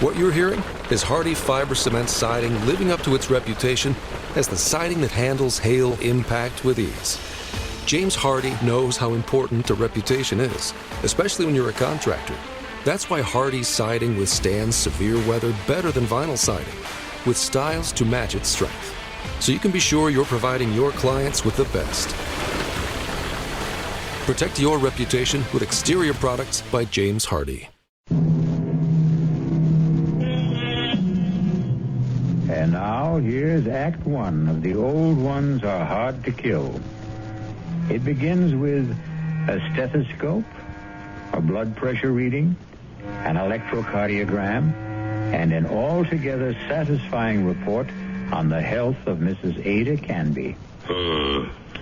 What you're hearing is Hardie Fiber Cement Siding living up to its reputation as the siding that handles hail impact with ease. James Hardie knows how important a reputation is, especially when you're a contractor. That's why Hardie Siding withstands severe weather better than vinyl siding, with styles to match its strength. So you can be sure you're providing your clients with the best. Protect your reputation with exterior products by James Hardie. And now, here's Act One of The Old Ones Are Hard to Kill. It begins with a stethoscope, a blood pressure reading, an electrocardiogram, and an altogether satisfying report on the health of Mrs. Ada Canby.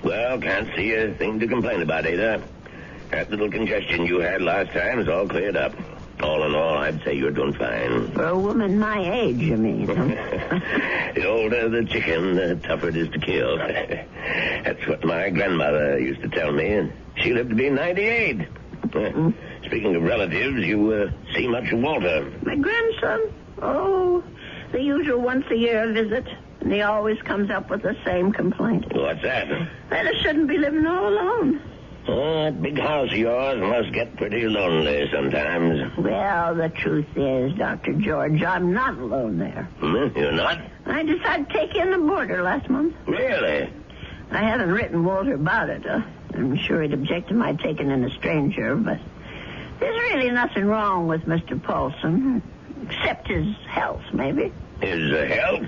Well, can't see a thing to complain about, Ada. That little congestion you had last time is all cleared up. All in all, I'd say you're doing fine. For a woman my age, you mean? The older the chicken, the tougher it is to kill. That's what my grandmother used to tell me, and she lived to be 98. Speaking of relatives, you see much of Walter. My grandson? Oh, the usual once-a-year visit. And he always comes up with the same complaint. What's that? That I shouldn't be living all alone. That big house of yours must get pretty lonely sometimes. Well, the truth is, Dr. George, I'm not alone there. You're not? I decided to take in a boarder last month. Really? I haven't written Walter about it. I'm sure he'd object to my taking in a stranger, but there's really nothing wrong with Mr. Paulson, except his health, maybe. His health?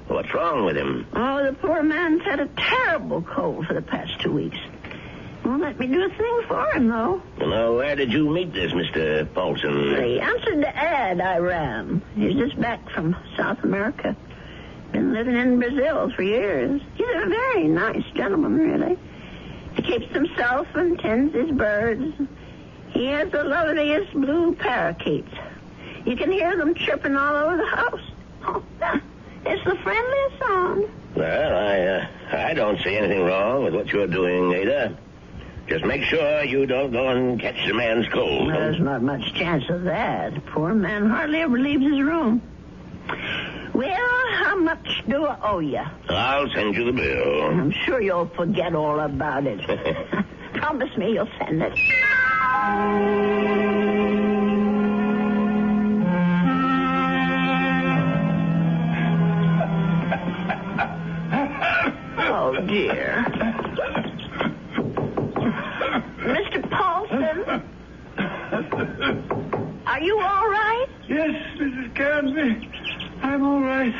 What's wrong with him? Oh, the poor man's had a terrible cold for the past 2 weeks. Won't let me do a thing for him, though. Well, where did you meet this Mr. Paulson? He answered the ad I ran. He's just back from South America. Been living in Brazil for years. He's a very nice gentleman, really. He keeps himself and tends his birds. He has the loveliest blue parakeets. You can hear them chirping all over the house. Oh, it's the friendliest sound. Well, I don't see anything wrong with what you're doing, Ada. Just make sure you don't go and catch the man's cold. There's not much chance of that. The poor man hardly ever leaves his room. Well, how much do I owe you? I'll send you the bill. I'm sure you'll forget all about it. Promise me you'll send it. Oh, dear. Mr. Paulson? Are you all right? Yes, Mrs. Canby. I'm all right.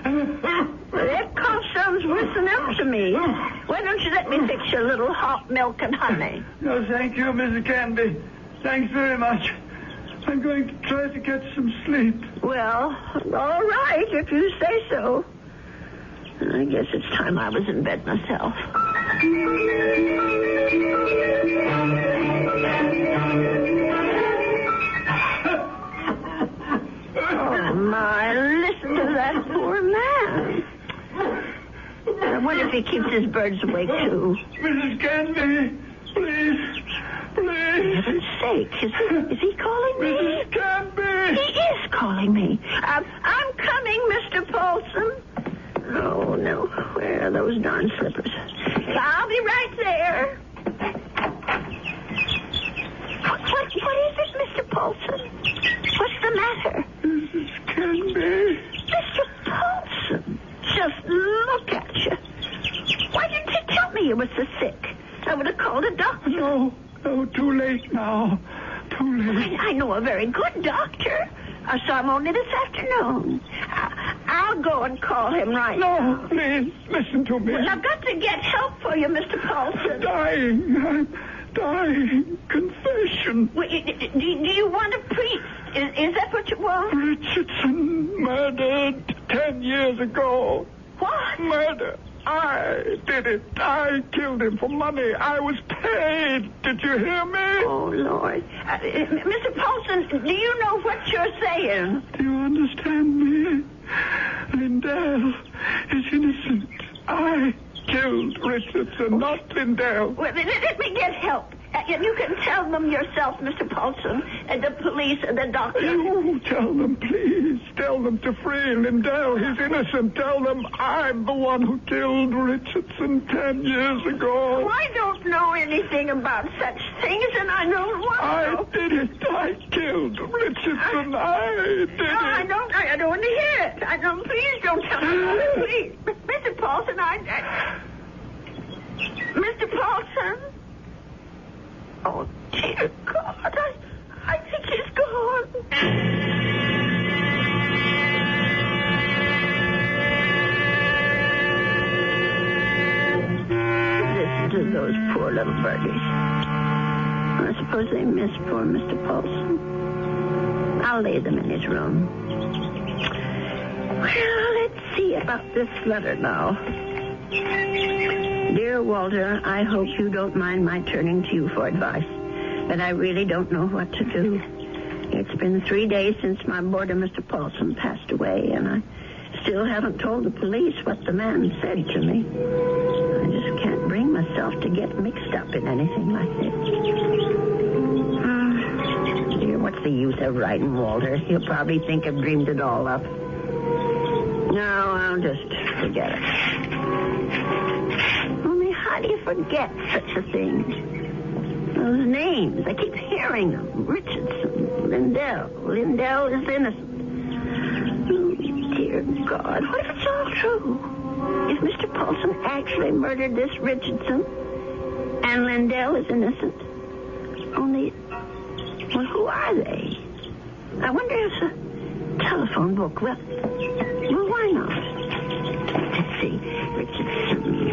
That cough sounds worse than ever to me. Why don't you let me fix you a little hot milk and honey? No, thank you, Mrs. Canby. Thanks very much. I'm going to try to get some sleep. Well, all right, if you say so. I guess it's time I was in bed myself. Oh, my, listen to that poor man. I wonder if he keeps his birds awake, too. Mrs. Canby, please. For heaven's sake, is he calling me? Mrs. Canby! He is calling me. I'm coming, Mr. Paulson. Oh, no. Where are those darn slippers? I'll be right there. What is it, Mr. Paulson? What's the matter? Mrs. Canby. Mr. Paulson, just look at you. Why didn't you tell me you were so sick? I would have called a doctor. No, too late now. Too late. I know a very good doctor. I saw him only this afternoon. I'll go and call him right now. No, please, listen to me. Well, I've got to get help for you, Mr. Paulson. I'm dying. Confession. Well, do you want a priest? Is that what you want? Richardson murdered 10 years ago. What? Murder. I did it. I killed him for money. I was paid. Did you hear me? Oh, Lord. Mr. Paulson, do you know what you're saying? Do you understand me? Lindell is innocent. I killed Richardson, not Lindell. Well, let me get help. You can tell them yourself, Mr. Paulson, and the police and the doctor. Oh, tell them, please. Tell them to free Lindell. He's innocent. Tell them I'm the one who killed Richardson 10 years ago. Oh, I don't know anything about such things, and I don't want to. I did it. I killed Richardson. I did it. I don't want to hear it. Please don't tell me. Please. Mr. Paulson, Mr. Paulson? Oh, dear God. I think he's gone. Listen to those poor little birdies. I suppose they miss poor Mr. Paulson. I'll lay them in his room. Well, let's see about this letter now. Dear Walter, I hope you don't mind my turning to you for advice, but I really don't know what to do. It's been 3 days since my boarder, Mr. Paulson, passed away, and I still haven't told the police what the man said to me. I just can't bring myself to get mixed up in anything like this. Dear, what's the use of writing Walter? He'll probably think I've dreamed it all up. No, I'll just forget it. Only how do you forget such a thing? Those names, I keep hearing them. Richardson, Lindell. Lindell is innocent. Oh, dear God, what if it's all true? If Mr. Paulson actually murdered this Richardson and Lindell is innocent? Only, well, who are they? I wonder if a telephone book, well, why not? Let's see.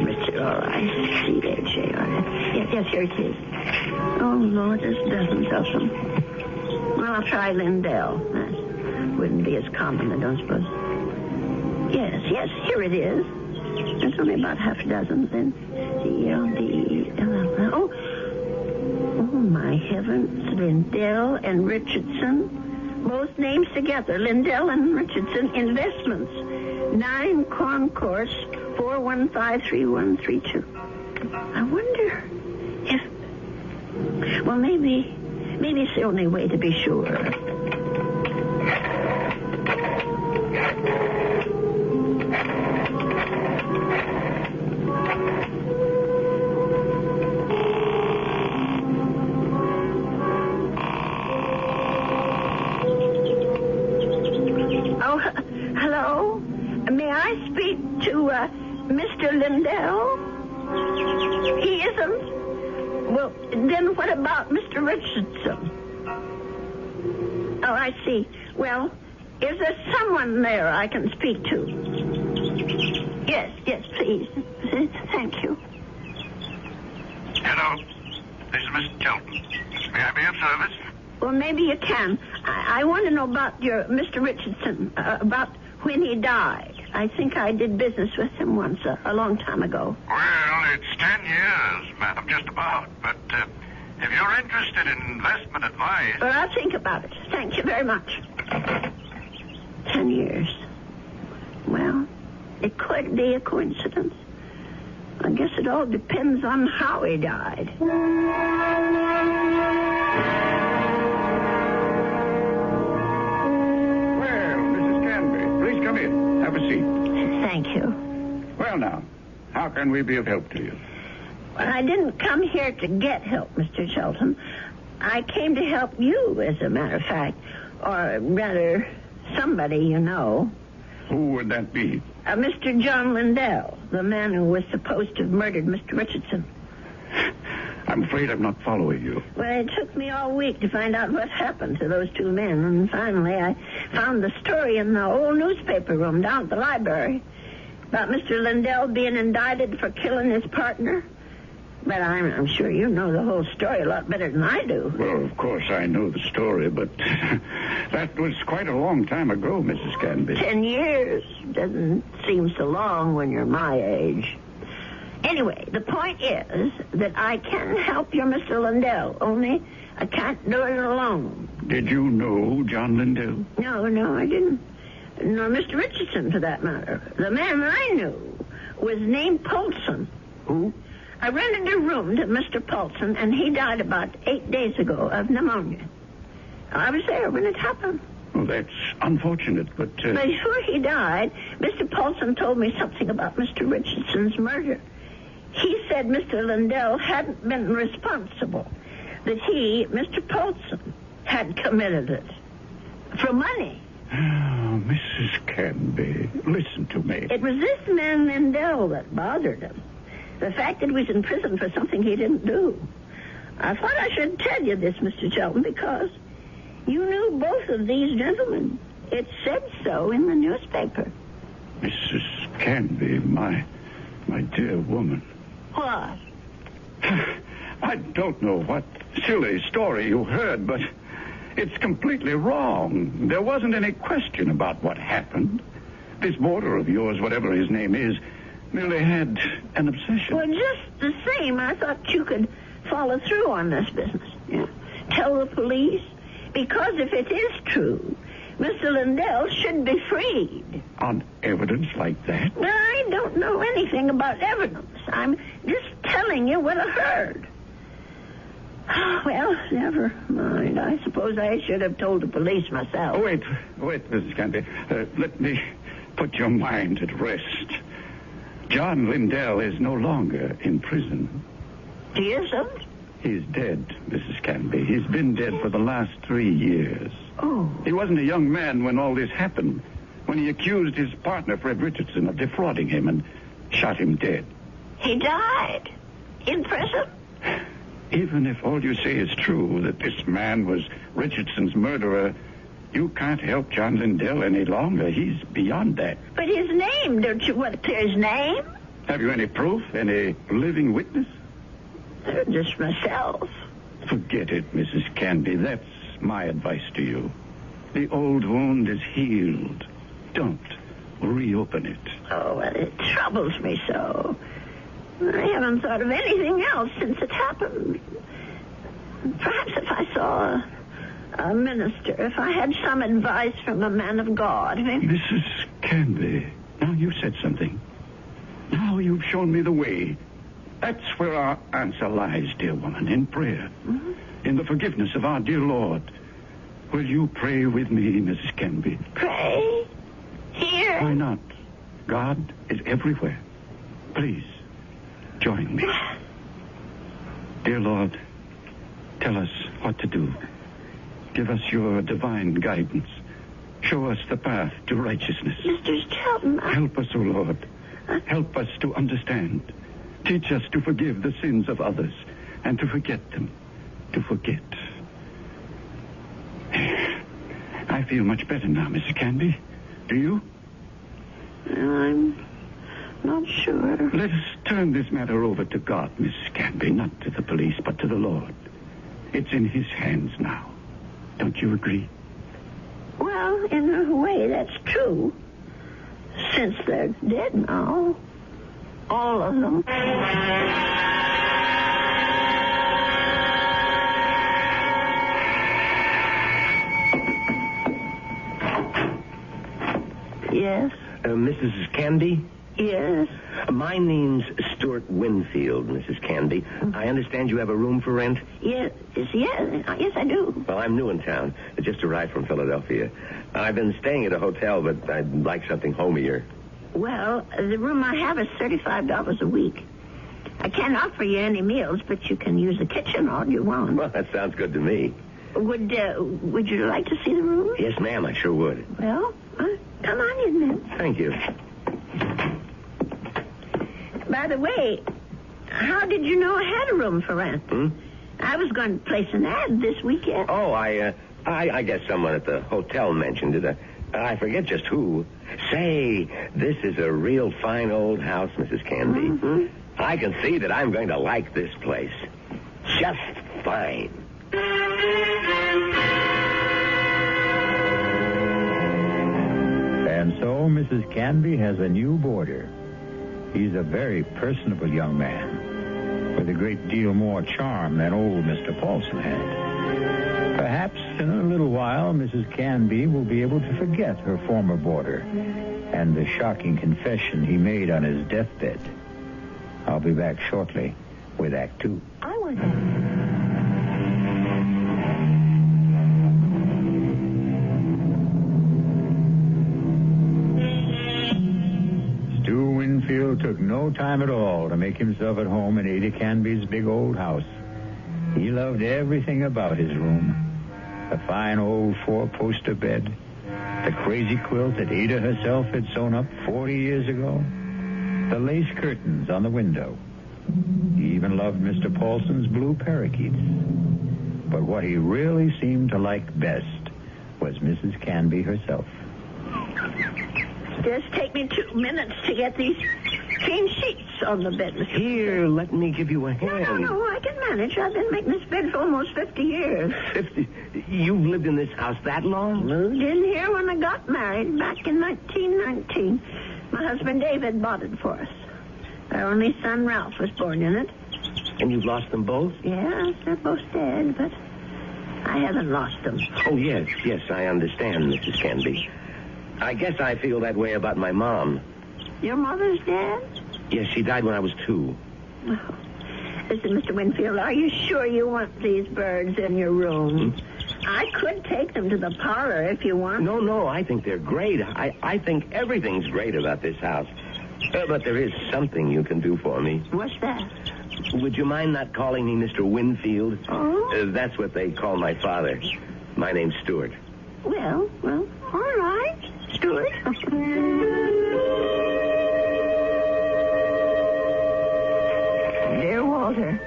Richard, all right. C-H-A-R. Yes, here it is. Oh, Lord, there's dozens of them. Well, I'll try Lindell. That wouldn't be as common, I don't suppose. Yes, here it is. There's only about half a dozen, then. C-L-D-E-L-L. Oh, my heavens. Lindell and Richardson. Both names together. Lindell and Richardson Investments. 9 Concourse 4153132. I wonder if... Well, maybe it's the only way to be sure. Hello? May I speak to Mr. Lindell? He isn't? Well, then what about Mr. Richardson? Oh, I see. Well, is there someone there I can speak to? Yes, please. Thank you. Hello. This is Mr. Shelton. May I be of service? Well, maybe you can. I want to know about your Mr. Richardson, about when he died. I think I did business with him once, a long time ago. Well, it's 10 years, madam, just about. But if you're interested in investment advice... Well, I'll think about it. Thank you very much. 10 years. Well, it could be a coincidence. I guess it all depends on how he died. Come in. Have a seat. Thank you. Well, now, how can we be of help to you? Well, I didn't come here to get help, Mr. Shelton. I came to help you, as a matter of fact. Or rather, somebody you know. Who would that be? Mr. John Lindell, the man who was supposed to have murdered Mr. Richardson. I'm afraid I'm not following you. Well, it took me all week to find out what happened to those two men, and finally I found the story in the old newspaper room down at the library about Mr. Lindell being indicted for killing his partner. But I'm sure you know the whole story a lot better than I do. Well, of course I know the story, but that was quite a long time ago, Mrs. Canby. 10 years doesn't seem so long when you're my age. Anyway, the point is that I can help your Mr. Lindell, only I can't do it alone. Did you know John Lindell? No, I didn't. Nor Mr. Richardson, for that matter. The man I knew was named Paulson. Who? I rented a room to Mr. Paulson, and he died about 8 days ago of pneumonia. I was there when it happened. Oh, that's unfortunate, but... Before he died, Mr. Paulson told me something about Mr. Richardson's murder. He said Mr. Lindell hadn't been responsible, that he, Mr. Paulson, had committed it. For money. Oh, Mrs. Canby, listen to me. It was this man Lindell that bothered him. The fact that he was in prison for something he didn't do. I thought I should tell you this, Mr. Shelton, because you knew both of these gentlemen. It said so in the newspaper. Mrs. Canby, my dear woman. What? I don't know what silly story you heard, but it's completely wrong. There wasn't any question about what happened. This boarder of yours, whatever his name is, merely had an obsession. Well, just the same, I thought you could follow through on this business. Yeah. Tell the police. Because if it is true, Mr. Lindell should be freed. On evidence like that? I don't know anything about evidence. I'm just telling you what I heard. Well, never mind. I suppose I should have told the police myself. Oh, wait, Mrs. Canby. Let me put your mind at rest. John Lindell is no longer in prison. He isn't? He's dead, Mrs. Canby. He's been dead for the last 3 years. Oh. He wasn't a young man when all this happened, when he accused his partner, Fred Richardson, of defrauding him and shot him dead. He died? In prison? Even if all you say is true, that this man was Richardson's murderer, you can't help John Lindell any longer. He's beyond that. But his name, don't you want to clear his name? Have you any proof? Any living witness? Just myself. Forget it, Mrs. Canby. That's my advice to you. The old wound is healed. Don't reopen it. Oh, well, it troubles me so. I haven't thought of anything else since it happened. Perhaps if I saw a minister, if I had some advice from a man of God. Mrs. Canby, now you said something. Now you've shown me the way. That's where our answer lies, dear woman, in prayer. Mm-hmm. In the forgiveness of our dear Lord. Will you pray with me, Mrs. Canby? Pray? Here? Why not? God is everywhere. Please, join me. Dear Lord, tell us what to do. Give us your divine guidance. Show us the path to righteousness. Mr. Shelton, Help us, O Lord. Help us to understand. Teach us to forgive the sins of others and to forget them. To forget. I feel much better now, Mrs. Canby. Do you? I'm not sure. Let us turn this matter over to God, Mrs. Canby. Not to the police, but to the Lord. It's in his hands now. Don't you agree? Well, in a way, that's true. Since they're dead now. All of them. Yes? Mrs. Canby? Yes? My name's Stuart Winfield, Mrs. Canby. I understand you have a room for rent? Yes, I do. Well, I'm new in town. I just arrived from Philadelphia. I've been staying at a hotel, but I'd like something homier. Well, the room I have is $35 a week. I can't offer you any meals, but you can use the kitchen all you want. Well, that sounds good to me. Would you like to see the room? Yes, ma'am, I sure would. Well, come on in then. Thank you. By the way, how did you know I had a room for rent? I was going to place an ad this weekend. Oh, I guess someone at the hotel mentioned it. I forget just who. Say, this is a real fine old house, Mrs. Canby. Mm-hmm. I can see that I'm going to like this place. Just fine. And so Mrs. Canby has a new boarder. He's a very personable young man with a great deal more charm than old Mr. Paulson had. Perhaps in a little while, Mrs. Canby will be able to forget her former boarder and the shocking confession he made on his deathbed. I'll be back shortly with Act Two. I want that. Stu Winfield took no time at all to make himself at home in Ada Canby's big old house. He loved everything about his room. The fine old four-poster bed, the crazy quilt that Ada herself had sewn up 40 years ago, the lace curtains on the window. He even loved Mr. Paulson's blue parakeets. But what he really seemed to like best was Mrs. Canby herself. Just take me 2 minutes to get these clean sheets on the bed, Mr. Here, let me give you a hand. No, I can manage. I've been making this bed for almost 50 years. 50? You've lived in this house that long? Moved in here when I got married back in 1919. My husband David bought it for us. Our only son Ralph was born in it. And you've lost them both? Yes, they're both dead, but I haven't lost them. Oh, yes, I understand, Mrs. Canby. I guess I feel that way about my mom. Your mother's dead? Yes, she died when I was 2. Oh. Listen, Mr. Winfield, are you sure you want these birds in your room? I could take them to the parlor if you want. No, I think they're great. I think everything's great about this house. But there is something you can do for me. What's that? Would you mind not calling me Mr. Winfield? Oh? That's what they call my father. My name's Stuart. Well, all right, Stuart. Dear Walter,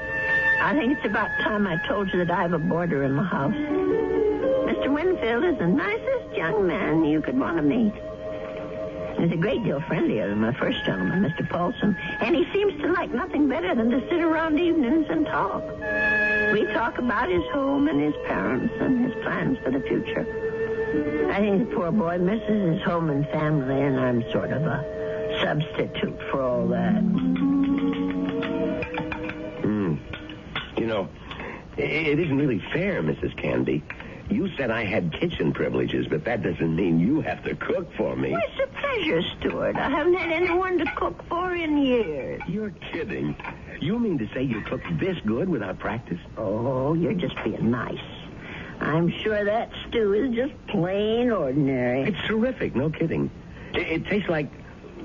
I think it's about time I told you that I have a boarder in the house. Mr. Winfield is the nicest young man you could want to meet. He's a great deal friendlier than my first gentleman, Mr. Paulson, and he seems to like nothing better than to sit around evenings and talk. We talk about his home and his parents and his plans for the future. I think the poor boy misses his home and family, and I'm sort of a substitute for all that. You know, it isn't really fair, Mrs. Canby. You said I had kitchen privileges, but that doesn't mean you have to cook for me. Well, it's a pleasure, Stuart. I haven't had anyone to cook for in years. You're kidding. You mean to say you cook this good without practice? Oh, you're just being nice. I'm sure that stew is just plain ordinary. It's terrific, no kidding. It tastes like,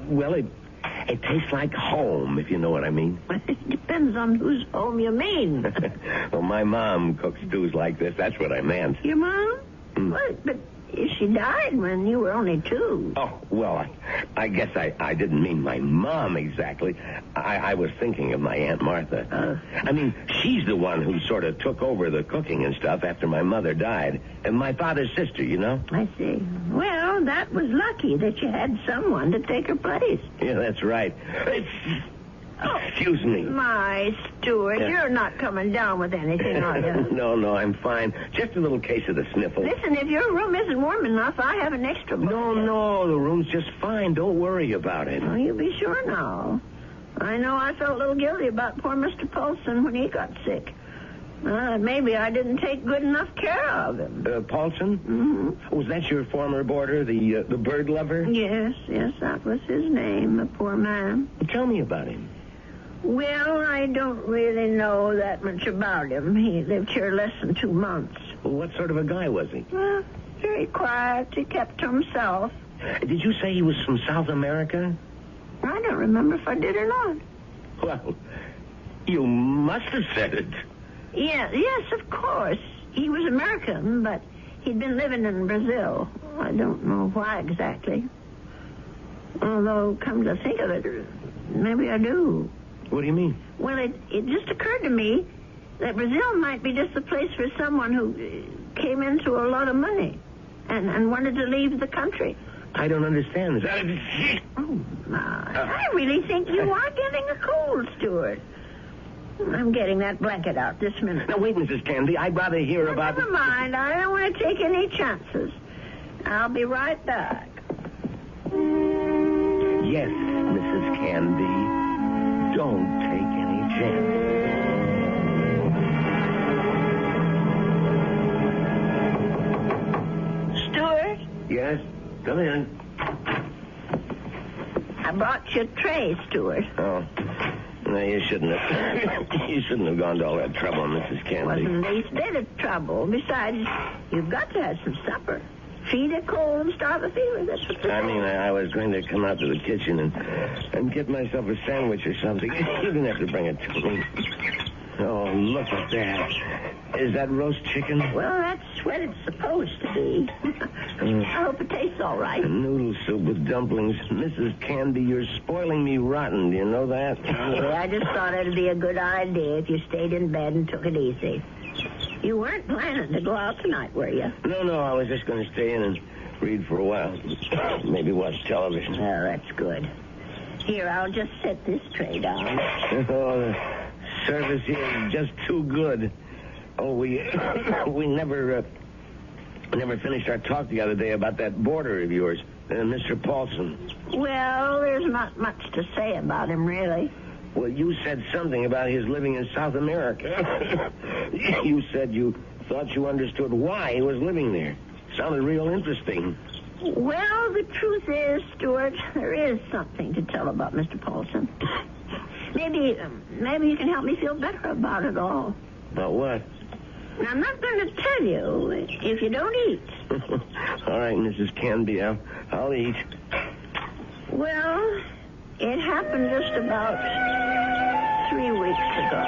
well, it tastes like home, if you know what I mean. It depends on whose home you mean. Well, my mom cooks stews like this. That's what I meant. Your mom? What? But she died when you were only 2. Oh, well, I guess I didn't mean my mom exactly. I was thinking of my Aunt Martha. I mean, she's the one who sort of took over the cooking and stuff after my mother died. And my father's sister, you know? I see. Well, that was lucky that you had someone to take her place. Yeah, that's right. Excuse me. My Stuart, you're not coming down with anything, are you? No, I'm fine. Just a little case of the sniffles. Listen, if your room isn't warm enough, I have an extra book. No, the room's just fine. Don't worry about it. Oh, you be sure now. I know I felt a little guilty about poor Mr. Paulson when he got sick. Maybe I didn't take good enough care of him. Paulson? Mm-hmm. Was that your former boarder, the bird lover? Yes, that was his name, the poor man. Tell me about him. Well, I don't really know that much about him. He lived here less than 2 months. Well, what sort of a guy was he? Well, very quiet. He kept to himself. Did you say he was from South America? I don't remember if I did or not. Well, you must have said it. Yes, of course. He was American, but he'd been living in Brazil. I don't know why exactly. Although, come to think of it, maybe I do. What do you mean? Well, it just occurred to me that Brazil might be just the place for someone who came into a lot of money and wanted to leave the country. I don't understand. Oh, my. I really think you are getting a cold, Stuart. I'm getting that blanket out this minute. Now, wait, Mrs. Canby. I'd rather hear about... Never mind. I don't want to take any chances. I'll be right back. Yes, Mrs. Canby. Don't take any chances. Stuart? Yes? Come in. I brought you a tray, Stuart. Oh. No, you shouldn't have. You shouldn't have gone to all that trouble, Mrs. Canby. Wasn't the least bit of trouble. Besides, you've got to have some supper. Feed a cold and starve a fever. That's what I mean, I was going to come out to the kitchen and get myself a sandwich or something. You didn't have to bring it to me. Oh, look at that. Is that roast chicken? Well, that's what it's supposed to be. I hope it tastes all right. Noodle soup with dumplings. Mrs. Canby, you're spoiling me rotten. Do you know that? Yeah, I just thought it'd be a good idea if you stayed in bed and took it easy. You weren't planning to go out tonight, were you? No, I was just going to stay in and read for a while. Maybe watch television. Oh, that's good. Here, I'll just set this tray down. Oh, the service here is just too good. Oh, we never finished our talk the other day about that boarder of yours, Mr. Paulson. Well, there's not much to say about him, really. Well, you said something about his living in South America. You said you thought you understood why he was living there. Sounded real interesting. Well, the truth is, Stuart, there is something to tell about Mr. Paulson. Maybe you can help me feel better about it all. About what? I'm not going to tell you if you don't eat. All right, Mrs. Canby, I'll eat. Well, it happened just about 3 weeks ago.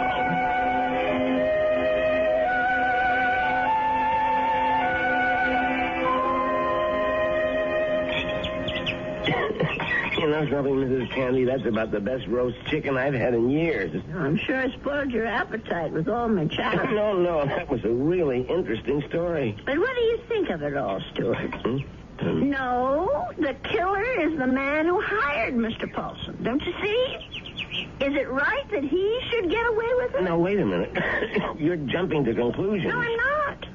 You know something, Mrs. Canby? That's about the best roast chicken I've had in years. I'm sure I spoiled your appetite with all my chatter. No, that was a really interesting story. But what do you think of it all, Stuart? No, the killer is the man who hired Mr. Paulson. Don't you see? Is it right that he should get away with it? No, wait a minute. You're jumping to conclusions. No, I'm not.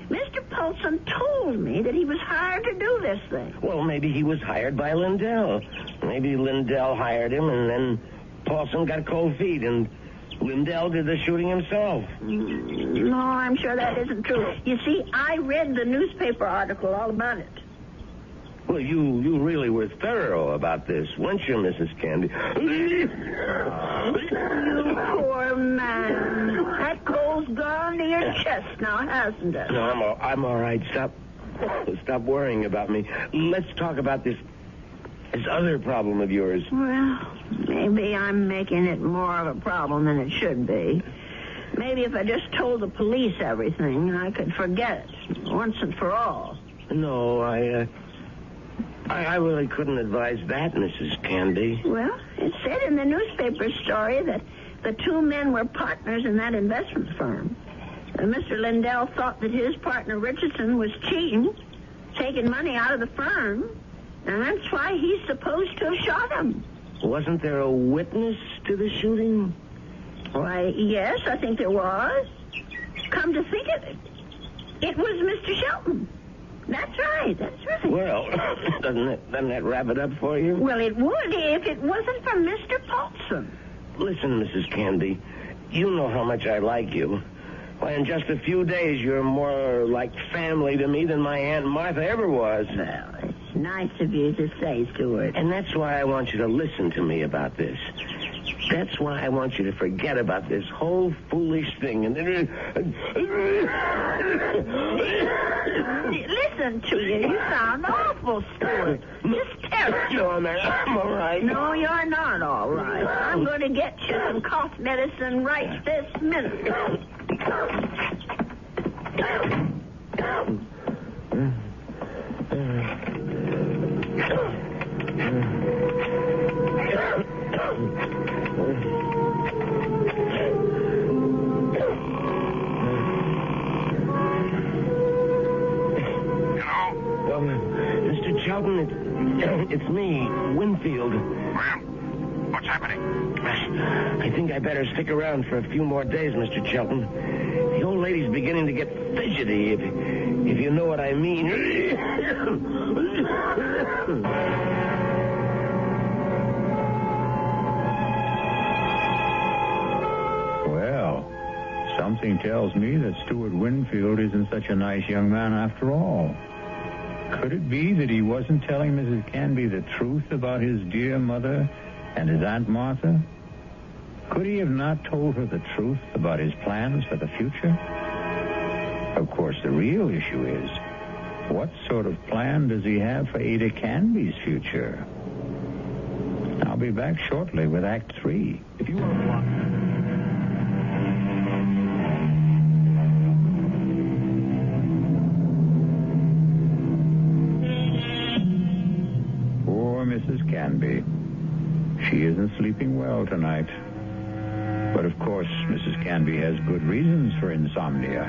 Mr. Paulson told me that he was hired to do this thing. Well, maybe he was hired by Lindell. Maybe Lindell hired him, and then Paulson got cold feet, and Lindell did the shooting himself. No, I'm sure that isn't true. You see, I read the newspaper article all about it. Well, you really were thorough about this, weren't you, Mrs. Canby? You poor man. That cold's gone to your chest now, hasn't it? No, I'm all right. Stop worrying about me. Let's talk about this other problem of yours. Well, maybe I'm making it more of a problem than it should be. Maybe if I just told the police everything, I could forget it once and for all. No, I really couldn't advise that, Mrs. Canby. Well, it said in the newspaper story that the two men were partners in that investment firm. Mr. Lindell thought that his partner Richardson was cheating, taking money out of the firm, and that's why he's supposed to have shot him. Wasn't there a witness to the shooting? Why, yes, I think there was. Come to think of it, it was Mr. Shelton. That's right. Well, doesn't that wrap it up for you? Well, it would if it wasn't for Mr. Paulson. Listen, Mrs. Canby, you know how much I like you. Why, in just a few days, you're more like family to me than my Aunt Martha ever was. Well, it's nice of you to say, Stuart. And that's why I want you to listen to me about this. That's why I want you to forget about this whole foolish thing. And listen to you. You sound awful, Stuart. Just terrible. No, I'm all right. No, you're not all right. I'm going to get you some cough medicine right this minute. Mr. Shelton, it's me, Winfield. Well, what's happening? I think I better stick around for a few more days, Mr. Shelton. The old lady's beginning to get fidgety, if you know what I mean. Well, something tells me that Stuart Winfield isn't such a nice young man after all. Could it be that he wasn't telling Mrs. Canby the truth about his dear mother and his Aunt Martha? Could he have not told her the truth about his plans for the future? Of course, the real issue is, what sort of plan does he have for Ada Canby's future? I'll be back shortly with Act 3. If you want to watch... Poor Mrs. Canby. She isn't sleeping well tonight. But of course, Mrs. Canby has good reasons for insomnia.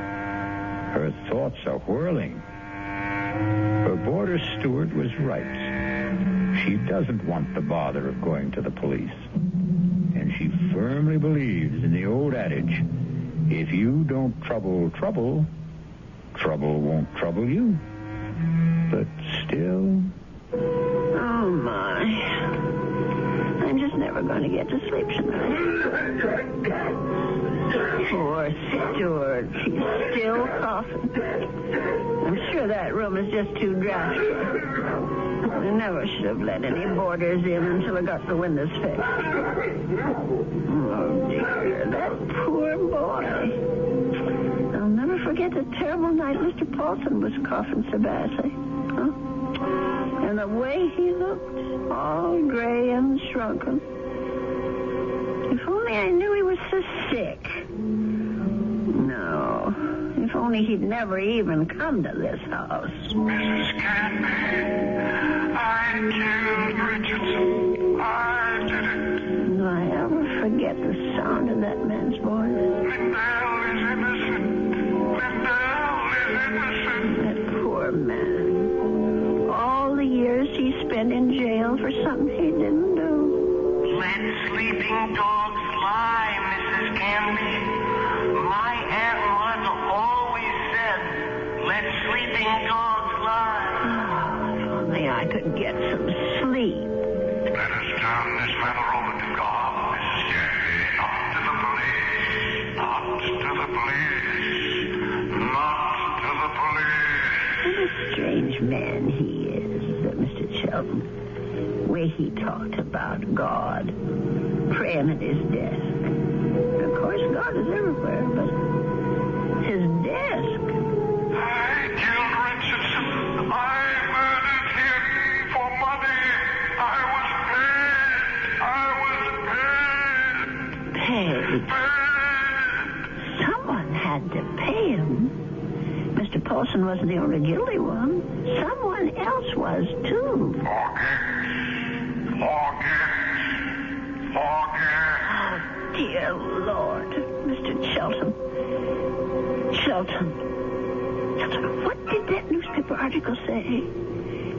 Her thoughts are whirling. Her boarder Stuart was right. She doesn't want the bother of going to the police. And she firmly believes in the old adage, if you don't trouble trouble, trouble won't trouble you. But still... Oh, my. I'm just never going to get to sleep tonight. Poor Stuart. He's still coughing. I'm sure that room is just too drafty. I never should have let any boarders in until I got the windows fixed. Oh, dear. That poor boy. I'll never forget the terrible night Mr. Paulson was coughing so badly. Huh? And the way he looked, all gray and shrunken. If only I knew he was so sick. No. If only he'd never even come to this house. Mrs. Canby, I killed Richardson. I did it. Do I ever forget the sound of that man's voice? Lindell is innocent. Lindell is innocent. That poor man. All the years he spent in jail for something he didn't do. Let sleeping dogs lie, Mrs. Canby. My Aunt Martha always said, let sleeping dogs lie. If only I could get some sleep. Let us turn this matter over to God, Mrs. Canby. Not to the police. Not to the police. Not to the police. What a strange man he is, Mr. Shelton. The way he talked about God, praying at his desk. Of course, God is everywhere, but his desk. I killed Richardson. I murdered him for money. I was paid. Paid? Someone had to pay him. Mr. Paulson wasn't the only guilty one. Someone else was, too. Forget. Oh, dear Lord. Mr. Shelton. Shelton, what did that newspaper article say?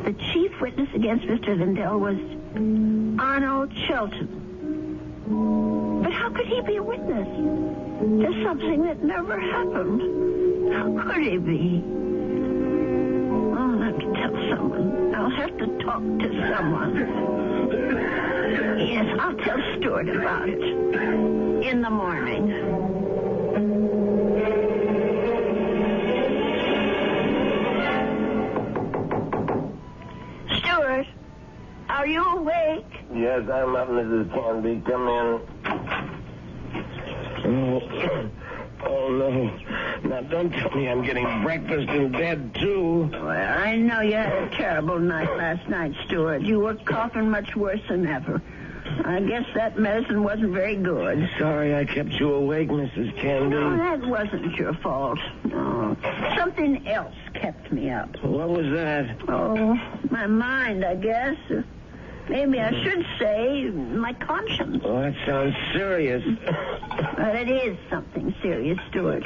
The chief witness against Mr. Lindell was Arnold Shelton. But how could he be a witness to something that never happened? How could he be? I'll have to tell someone. I'll have to talk to someone. Yes, I'll tell Stuart about it. In the morning. Stuart, are you awake? Yes, I'm up, Mrs. Canby. Come in. Oh, no. Now, don't tell me I'm getting breakfast in bed, too. Well, I know you had a terrible night last night, Stuart. You were coughing much worse than ever. I guess that medicine wasn't very good. Sorry I kept you awake, Mrs. Canby. No, that wasn't your fault. No. Something else kept me up. What was that? Oh, my mind, I guess. Maybe I should say my conscience. Oh, that sounds serious. But it is something serious, Stuart.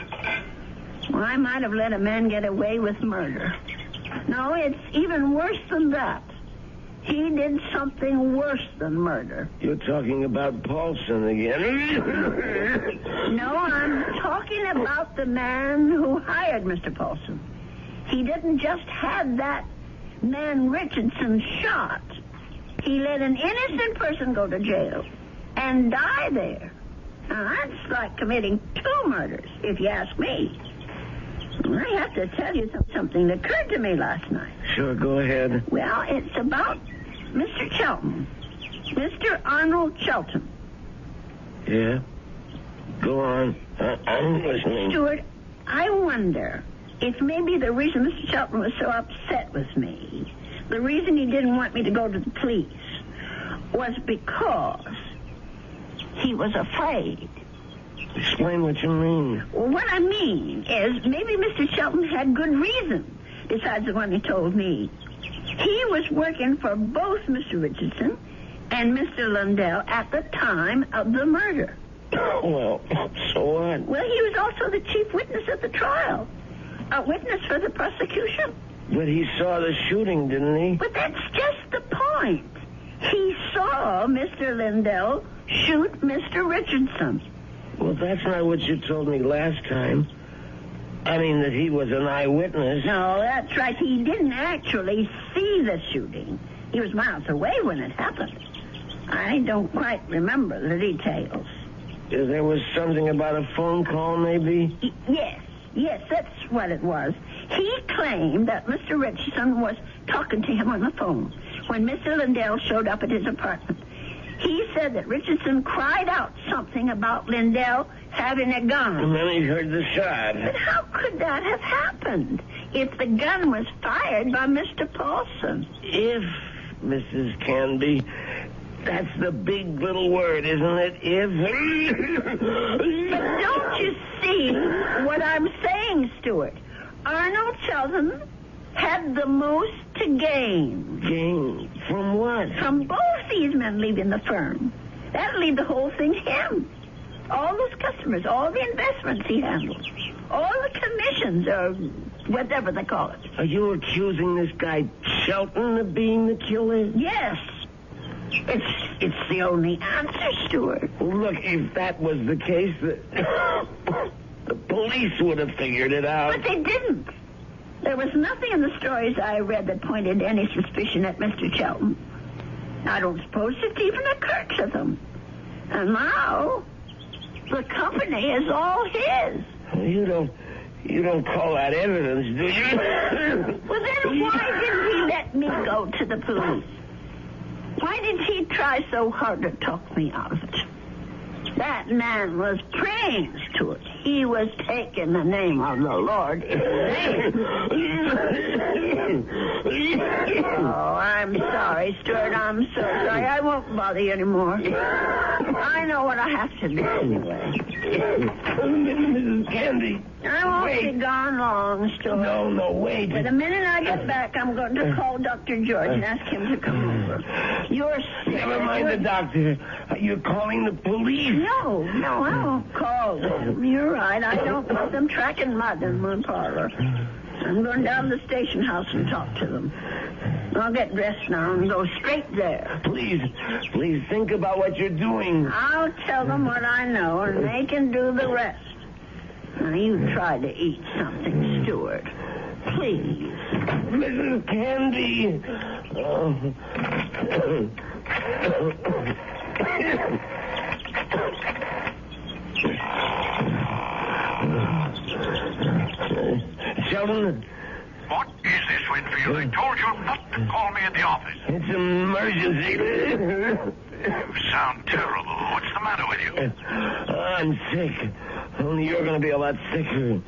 Well, I might have let a man get away with murder. No, it's even worse than that. He did something worse than murder. You're talking about Paulson again. No, I'm talking about the man who hired Mr. Paulson. He didn't just have that man Richardson shot. He let an innocent person go to jail and die there. Now, that's like committing 2 murders, if you ask me. I have to tell you something that occurred to me last night. Sure, go ahead. Well, it's about Mr. Shelton. Mr. Arnold Shelton. Yeah? Go on. I'm listening. Stuart, I wonder if maybe the reason Mr. Shelton was so upset with me, the reason he didn't want me to go to the police, was because he was afraid. Explain what you mean. Well, what I mean is maybe Mr. Shelton had good reason, besides the one he told me. He was working for both Mr. Richardson and Mr. Lindell at the time of the murder. Well, so what? Well, he was also the chief witness at the trial. A witness for the prosecution. But he saw the shooting, didn't he? But that's just the point. He saw Mr. Lindell shoot Mr. Richardson. Well, that's not what you told me last time. I mean that he was an eyewitness. No, that's right. He didn't actually see the shooting. He was miles away when it happened. I don't quite remember the details. There was something about a phone call, maybe? Yes, that's what it was. He claimed that Mr. Richardson was talking to him on the phone when Mr. Lindell showed up at his apartment. He said that Richardson cried out something about Lindell having a gun. And then he heard the shot. But how could that have happened if the gun was fired by Mr. Paulson? If, Mrs. Canby, that's the big little word, isn't it? If. But don't you see what I'm saying, Stuart? Arnold Shelton had the most to gain. Gain? From what? From both these men leaving the firm. That'll leave the whole thing to him. All those customers, all the investments he handles, all the commissions, or whatever they call it. Are you accusing this guy Shelton of being the killer? Yes. It's the only answer, Stuart. Well, look, if that was the case, the police would have figured it out. But they didn't. There was nothing in the stories I read that pointed any suspicion at Mr. Shelton. I don't suppose it even occurred to them. And now, the company is all his. You don't call that evidence, do you? Well, then why didn't he let me go to the police? Why did he try so hard to talk me out of it? That man was praying to it. He was taking the name of the Lord in vain. Oh, I'm sorry, Stuart. I'm so sorry. I won't bother you anymore. I know what I have to do anyway. Mrs. Canby. I won't be gone long, Stuart. No, wait. But the minute I get back, I'm going to call Dr. George and ask him to come over. You're sick. Never mind the doctor. You're calling the police. No, I won't call them. You're right. I don't want them tracking mud in my parlor. I'm going down to the station house and talk to them. I'll get dressed now and go straight there. Please think about what you're doing. I'll tell them what I know, and they can do the rest. Now, you try to eat something, Stuart. Please. Mrs. Canby. Shelton? What is this, Winfield? I told you not to call me at the office. It's an emergency. You sound terrible. What's the matter with you? I'm sick. Only you're going to be a lot sicker.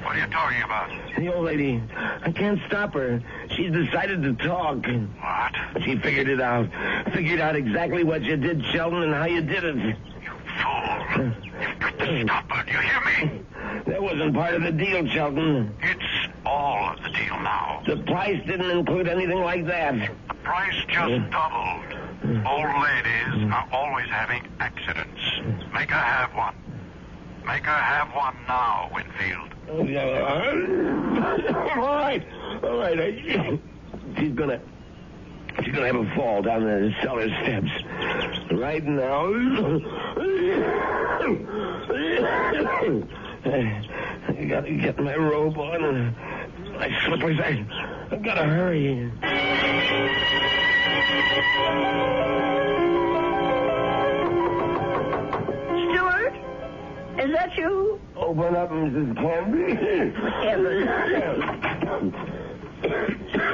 What are you talking about? The old lady. I can't stop her. She's decided to talk. What? She figured it out. Figured out exactly what you did, Sheldon, and how you did it. You fool. You've got to stop her. Do you hear me? That wasn't part of the deal, Sheldon. It's all of the deal now. The price didn't include anything like that. The price just doubled. Old ladies are always having accidents. Make her have one. Make her have one now, Winfield. All right. She's gonna have a fall down the cellar steps. Right now. I gotta get my robe on and my slippers. I gotta hurry. Stuart? Is that you? Open up, Mrs. Canby.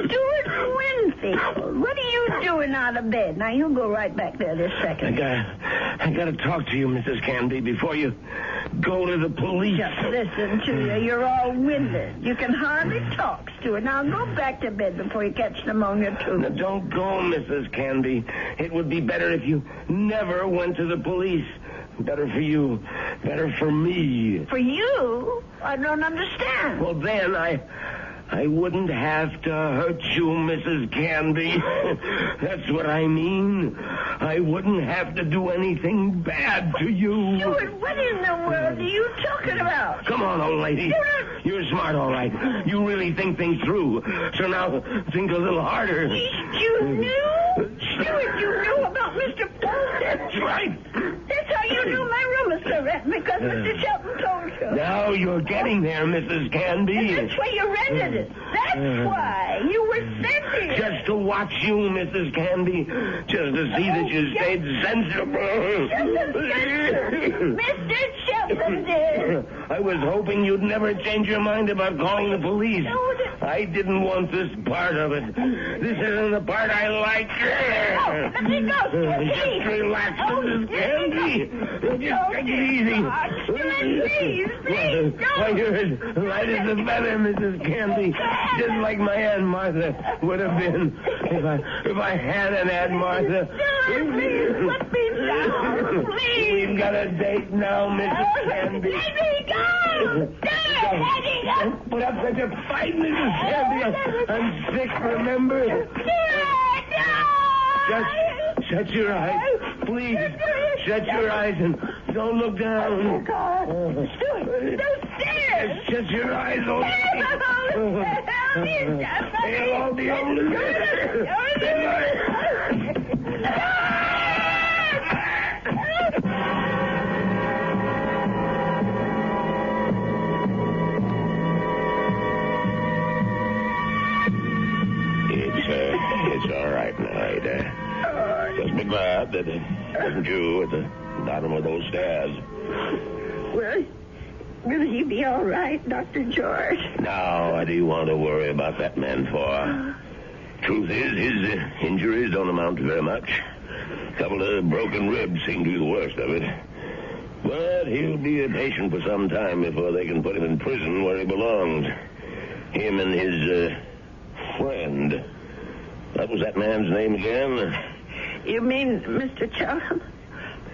Stuart Winfield, what are you doing and out of bed. Now, you go right back there this second. I gotta talk to you, Mrs. Canby, before you go to the police. Just listen to you. You're all winded. You can hardly talk, Stuart. Now, go back to bed before you catch pneumonia, too. Now, don't go, Mrs. Canby. It would be better if you never went to the police. Better for you. Better for me. For you? I don't understand. Well, then I wouldn't have to hurt you, Mrs. Canby. That's what I mean. I wouldn't have to do anything bad to you. Stuart, what in the world are you talking about? Come on, old lady. You're smart, all right. You really think things through. So now think a little harder. You knew? Stuart, you knew about Mr. Paulson. That's right. That's how you knew my room was so red, because Mr. Shelton told you. Now you're getting there, Mrs. Canby. That's why you rented it. That's why. You were sent here. Just to watch you, Mrs. Canby. Just to see that you stayed sensible. Mr. Shelton did. I was hoping you'd never change your mind about calling the police. I didn't want this part of it. This isn't the part I like. Let me go, Stuart. Just relax, Mrs. Canby. Just take it easy. Please, Why, you're as light as a feather, Mrs. Canby. Just like my Aunt Martha would have been if I had an Aunt Martha. Please, let me down. Please. We've got a date now, Mrs. Canby. Let me go. Don't put up such a fight, Mrs. Canby. I'm sick, remember? Just shut your eyes. Please, shut your eyes and don't look down. Oh, God. Stuart, those stairs. Shut your eyes, old lady. They'll all be over. It's all right now, Ada. Just be glad that it wasn't you at the bottom of those stairs. Will he be all right, Dr. George? Now, what do you want to worry about that man for? Truth is, his injuries don't amount to very much. A couple of broken ribs seem to be the worst of it. But he'll be a patient for some time before they can put him in prison where he belongs. Him and his friend. What was that man's name again? You mean Mr. Shelton?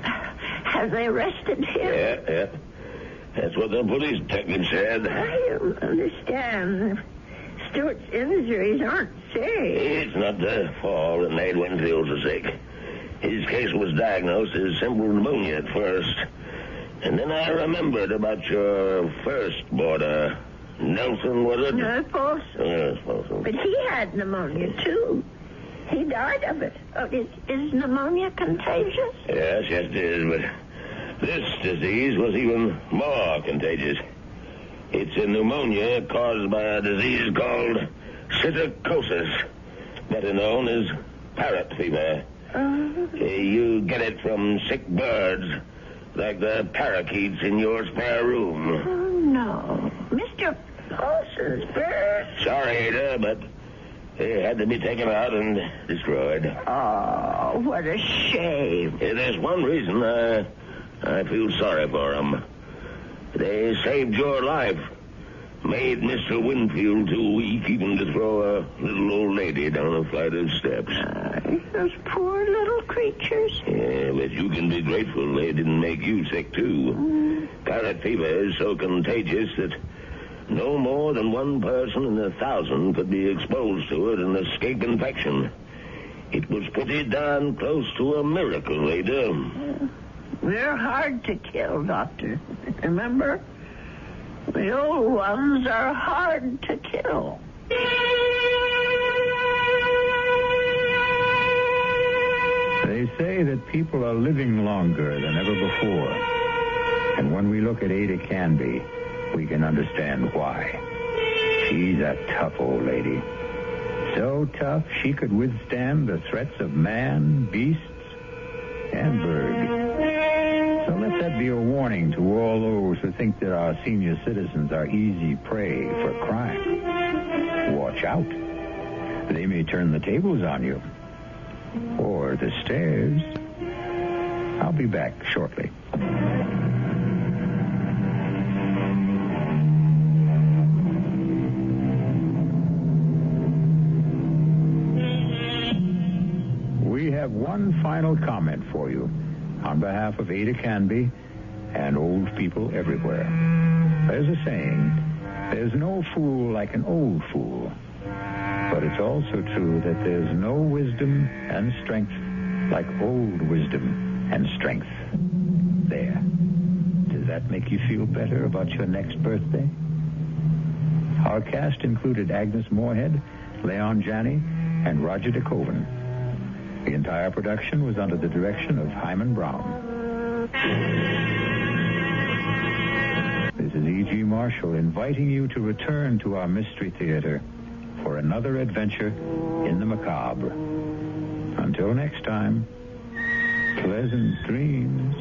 Have they arrested him? Yeah. That's what the police detective said. I don't understand. Stuart's injuries aren't serious. It's not the fall that made Winfield so sick. His case was diagnosed as simple pneumonia at first. And then I remembered about your first boarder. Nelson, was it? No, Paulson. Yes, Paulson. But he had pneumonia, too. He died of it. Oh, is pneumonia contagious? Yes, it is, but this disease was even more contagious. It's a pneumonia caused by a disease called psittacosis, better known as parrot fever. You get it from sick birds, like the parakeets in your spare room. Oh, no. Mr. Paulson's bird. Sorry, Ada, but they had to be taken out and destroyed. Oh, what a shame. There's one reason I feel sorry for them. They saved your life. Made Mr. Winfield too weak even to throw a little old lady down a flight of steps. Those poor little creatures. Yeah, but you can be grateful they didn't make you sick, too. Parrot fever is so contagious that no more than one person in 1,000 could be exposed to it and escape infection. It was pretty darn close to a miracle, Ada. They're hard to kill, Doctor. Remember? The old ones are hard to kill. They say that people are living longer than ever before. And when we look at Ada Canby, we can understand why. She's a tough old lady. So tough she could withstand the threats of man, beasts, and bird. So let that be a warning to all those who think that our senior citizens are easy prey for crime. Watch out. They may turn the tables on you. or the stairs. I'll be back shortly. We have one final comment for you on behalf of Ada Canby and old people everywhere. There's a saying, there's no fool like an old fool. But it's also true that there's no wisdom and strength like old wisdom and strength. There. Does that make you feel better about your next birthday? Our cast included Agnes Moorehead, Leon Janney, and Roger DeKoven. The entire production was under the direction of Hyman Brown. This is E.G. Marshall inviting you to return to our Mystery Theater for another adventure in the macabre. Until next time, pleasant dreams.